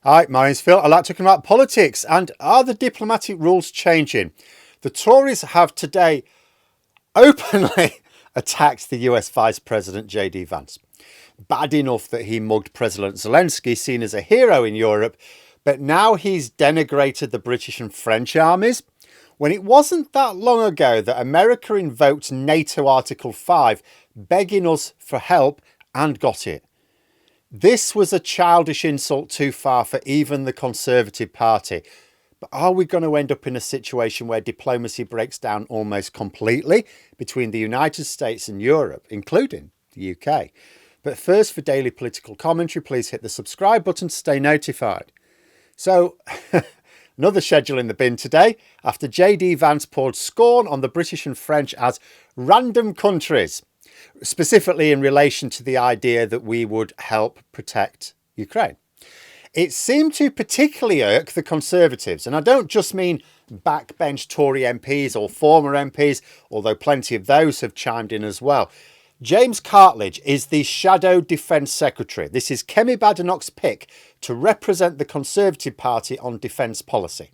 Hi, my name's Phil. I like talking about politics and are the diplomatic rules changing? The Tories have today openly attacked the US Vice President JD Vance. Bad enough that he mugged President Zelensky, seen as a hero in Europe, but now he's denigrated the British and French armies. When it wasn't that long ago that America invoked NATO Article 5, begging us for help, and got it. This was a childish insult too far for even the Conservative Party. But are we going to end up in a situation where diplomacy breaks down almost completely between the United States and Europe, including the UK? But first, for daily political commentary, please hit the subscribe button to stay notified. So, another schedule in the bin today, after JD Vance poured scorn on the British and French as random countries, specifically in relation to the idea that we would help protect Ukraine. It seemed to particularly irk the Conservatives, and I don't just mean backbench Tory MPs or former MPs, although plenty of those have chimed in as well. James Cartledge is the Shadow Defence Secretary. This is Kemi Badenoch's pick to represent the Conservative Party on defence policy.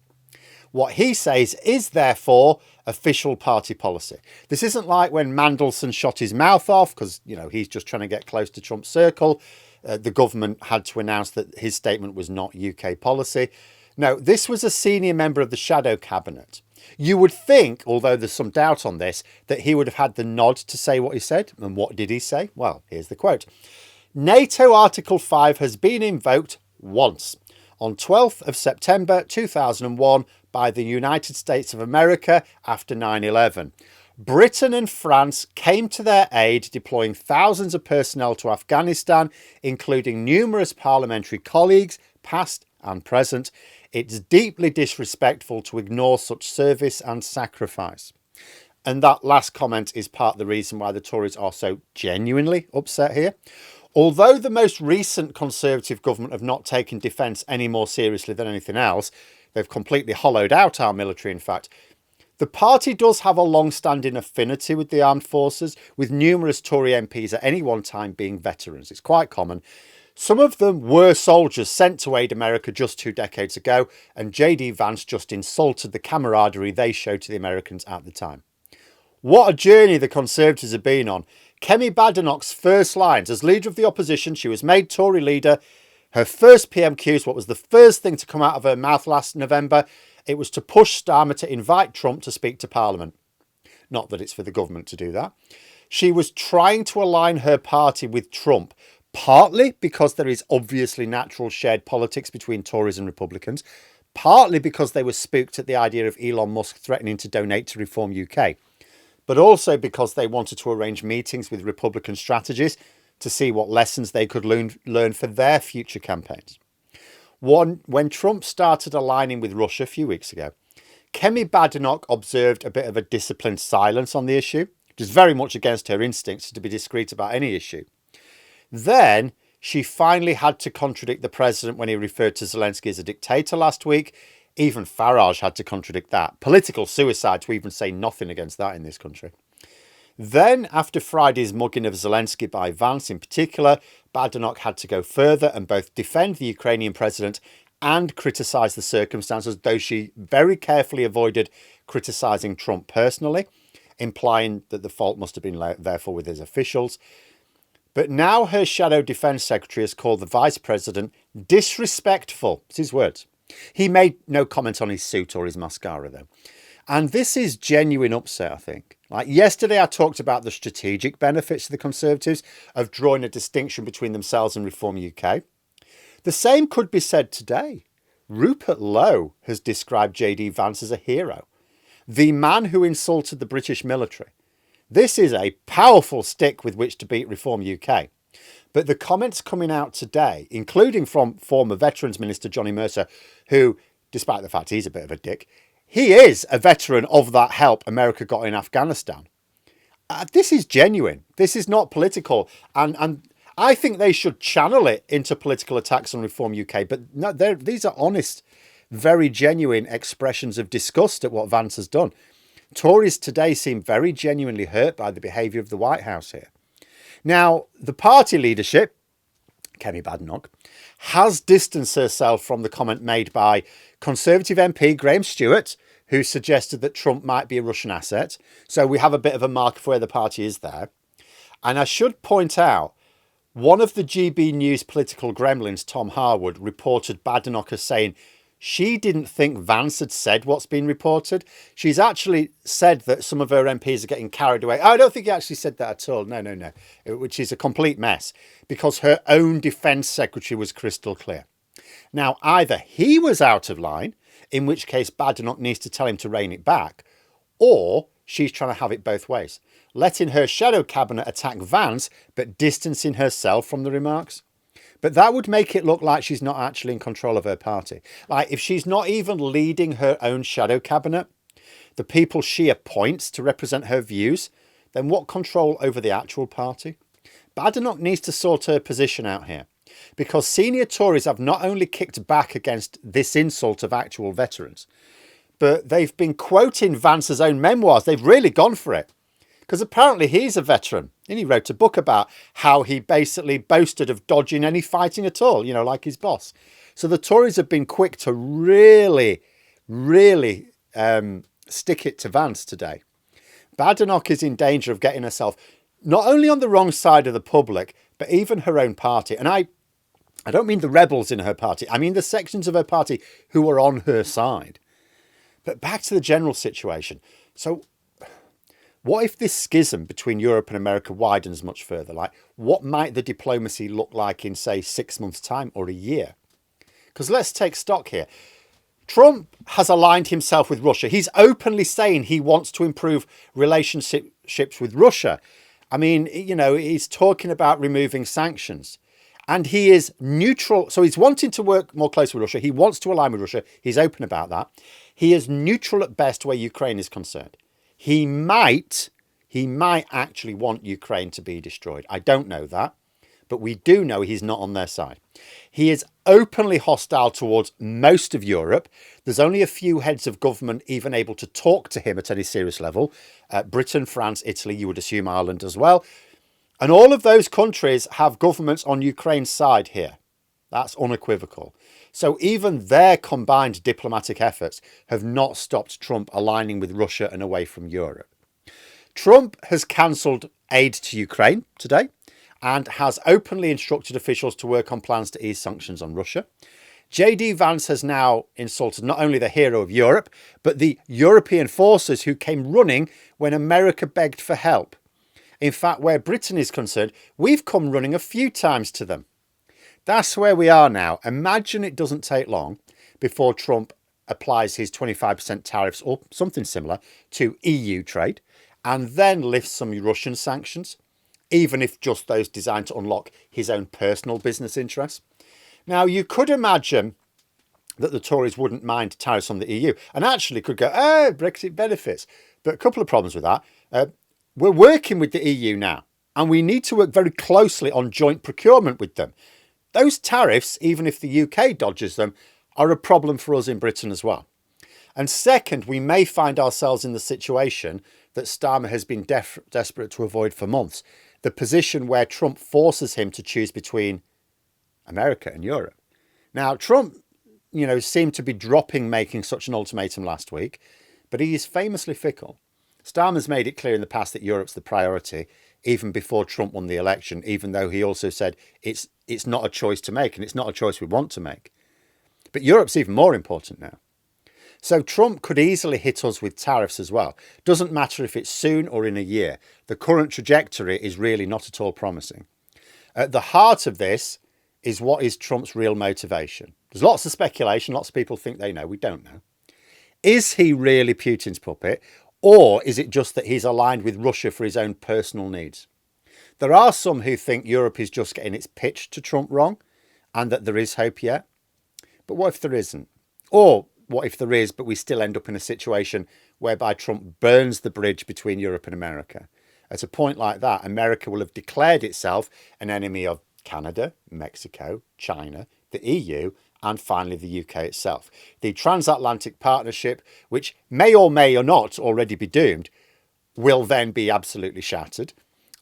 What he says is therefore official party policy. This isn't like when Mandelson shot his mouth off because, he's just trying to get close to Trump's circle. The government had to announce that his statement was not UK policy. No, this was a senior member of the Shadow Cabinet. You would think, although there's some doubt on this, that he would have had the nod to say what he said. And what did he say? Well, here's the quote. NATO Article 5 has been invoked once on 12th of September 2001 by the United States of America after 9/11. Britain and France came to their aid, deploying thousands of personnel to Afghanistan, including numerous parliamentary colleagues, past and present. It's deeply disrespectful to ignore such service and sacrifice. And that last comment is part of the reason why the Tories are so genuinely upset here. Although the most recent Conservative government have not taken defence any more seriously than anything else, they've completely hollowed out our military, in fact. The party does have a long-standing affinity with the armed forces, with numerous Tory MPs at any one time being veterans. It's quite common. Some of them were soldiers sent to aid America just 2 decades ago, and JD Vance just insulted the camaraderie they showed to the Americans at the time. What a journey the Conservatives have been on. Kemi Badenoch's first lines as leader of the opposition, she was made Tory leader. Her first PMQs, what was the first thing to come out of her mouth last November? It was to push Starmer to invite Trump to speak to Parliament. Not that it's for the government to do that. She was trying to align her party with Trump, partly because there is obviously natural shared politics between Tories and Republicans, partly because they were spooked at the idea of Elon Musk threatening to donate to Reform UK, but also because they wanted to arrange meetings with Republican strategists to see what lessons they could learn for their future campaigns. When Trump started aligning with Russia a few weeks ago, Kemi Badenoch observed a bit of a disciplined silence on the issue, which is very much against her instincts to be discreet about any issue. Then she finally had to contradict the president when he referred to Zelensky as a dictator last week. Even Farage had to contradict that. Political suicide to even say nothing against that in this country. Then, after Friday's mugging of Zelensky by Vance in particular, Badenoch had to go further and both defend the Ukrainian president and criticise the circumstances, though she very carefully avoided criticising Trump personally, implying that the fault must have been therefore with his officials. But now her Shadow Defence Secretary has called the Vice President disrespectful. It's his words. He made no comment on his suit or his mascara, though. And this is genuine upset, I think. Like yesterday, I talked about the strategic benefits to the Conservatives of drawing a distinction between themselves and Reform UK. The same could be said today. Rupert Lowe has described JD Vance as a hero, the man who insulted the British military. This is a powerful stick with which to beat Reform UK. But the comments coming out today, including from former Veterans Minister Johnny Mercer, who, despite the fact he's a bit of a dick, he is a veteran of that help America got in Afghanistan. This is genuine. This is not political. And I think they should channel it into political attacks on Reform UK. But no, these are honest, very genuine expressions of disgust at what Vance has done. Tories today seem very genuinely hurt by the behaviour of the White House here. Now, the party leadership, Kemi Badenoch, has distanced herself from the comment made by Conservative MP Graham Stewart, who suggested that Trump might be a Russian asset. So we have a bit of a mark of where the party is there. And I should point out, one of the GB News political gremlins, Tom Harwood, reported Badenoch as saying she didn't think Vance had said what's been reported. She's actually said that some of her MPs are getting carried away. I don't think he actually said that at all. No. Which is a complete mess, because her own defence secretary was crystal clear. Now, either he was out of line, in which case Badenoch needs to tell him to rein it back, or she's trying to have it both ways, letting her shadow cabinet attack Vance, but distancing herself from the remarks. But that would make it look like she's not actually in control of her party. Like, if she's not even leading her own shadow cabinet, the people she appoints to represent her views, then what control over the actual party? Badenoch needs to sort her position out here, because senior Tories have not only kicked back against this insult of actual veterans, but they've been quoting Vance's own memoirs. They've really gone for it, because apparently he's a veteran, and he wrote a book about how he basically boasted of dodging any fighting at all, like his boss. So the Tories have been quick to really stick it to Vance today. Badenoch is in danger of getting herself not only on the wrong side of the public, but even her own party. And I don't mean the rebels in her party. I mean the sections of her party who are on her side. But back to the general situation. So what if this schism between Europe and America widens much further? Like, what might the diplomacy look like in, say, 6 months' time or a year? Because let's take stock here. Trump has aligned himself with Russia. He's openly saying he wants to improve relationships with Russia. I mean, he's talking about removing sanctions. And he is neutral. So he's wanting to work more closely with Russia. He wants to align with Russia. He's open about that. He is neutral at best where Ukraine is concerned. He might actually want Ukraine to be destroyed. I don't know that, but we do know he's not on their side. He is openly hostile towards most of Europe. There's only a few heads of government even able to talk to him at any serious level. Britain, France, Italy, you would assume Ireland as well. And all of those countries have governments on Ukraine's side here. That's unequivocal. So even their combined diplomatic efforts have not stopped Trump aligning with Russia and away from Europe. Trump has cancelled aid to Ukraine today and has openly instructed officials to work on plans to ease sanctions on Russia. JD Vance has now insulted not only the hero of Europe, but the European forces who came running when America begged for help. In fact, where Britain is concerned, we've come running a few times to them. That's where we are now. Imagine it doesn't take long before Trump applies his 25% tariffs or something similar to EU trade and then lifts some Russian sanctions, even if just those designed to unlock his own personal business interests. Now, you could imagine that the Tories wouldn't mind tariffs on the EU and actually could go, Brexit benefits. But a couple of problems with that. We're working with the EU now, and we need to work very closely on joint procurement with them. Those tariffs, even if the UK dodges them, are a problem for us in Britain as well. And second, we may find ourselves in the situation that Starmer has been desperate to avoid for months. The position where Trump forces him to choose between America and Europe. Now, Trump, seemed to be dropping making such an ultimatum last week, but he is famously fickle. Starmer's made it clear in the past that Europe's the priority, even before Trump won the election, even though he also said it's not a choice to make and it's not a choice we want to make. But Europe's even more important now. So Trump could easily hit us with tariffs as well. Doesn't matter if it's soon or in a year. The current trajectory is really not at all promising. At the heart of this is what is Trump's real motivation. There's lots of speculation. Lots of people think they know. We don't know. Is he really Putin's puppet? Or is it just that he's aligned with Russia for his own personal needs? There are some who think Europe is just getting its pitch to Trump wrong and that there is hope yet. But what if there isn't? Or what if there is, but we still end up in a situation whereby Trump burns the bridge between Europe and America? At a point like that, America will have declared itself an enemy of Canada, Mexico, China, the EU, and finally the UK itself. The Transatlantic partnership, which may or not already be doomed, will then be absolutely shattered.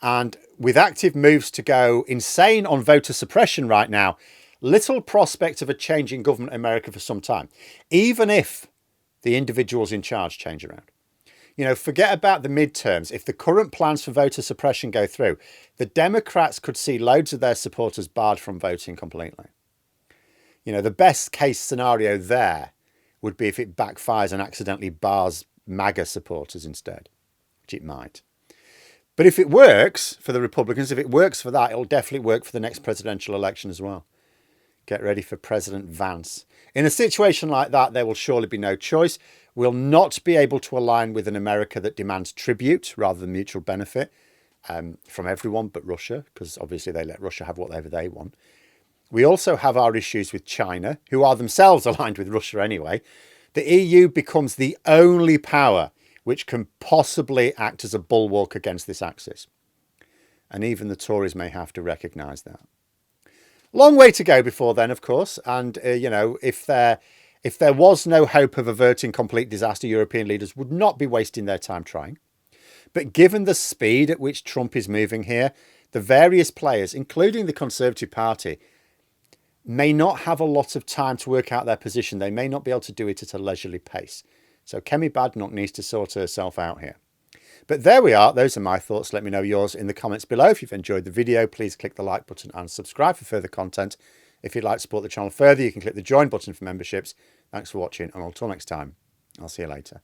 And with active moves to go insane on voter suppression right now, little prospect of a change in government in America for some time, even if the individuals in charge change around. You know, forget about the midterms. If the current plans for voter suppression go through, the Democrats could see loads of their supporters barred from voting completely. You know, the best case scenario there would be if it backfires and accidentally bars MAGA supporters instead, which it might. But if it works for the Republicans, if it works for that, it'll definitely work for the next presidential election as well. Get ready for President Vance. In a situation like that, there will surely be no choice. We'll not be able to align with an America that demands tribute rather than mutual benefit from everyone but Russia, because obviously they let Russia have whatever they want. We also have our issues with China, who are themselves aligned with Russia anyway. The EU becomes the only power which can possibly act as a bulwark against this axis. And even the Tories may have to recognise that. Long way to go before then, of course. And, you know, if there was no hope of averting complete disaster, European leaders would not be wasting their time trying. But given the speed at which Trump is moving here, the various players, including the Conservative Party, may not have a lot of time to work out their position. They may not be able to do it at a leisurely pace. So Kemi Badenoch needs to sort herself out here. But there we are. Those are my thoughts. Let me know yours in the comments below. If you've enjoyed the video, please click the like button and subscribe for further content. If you'd like to support the channel further, you can click the join button for memberships. Thanks for watching, and until next time, I'll see you later.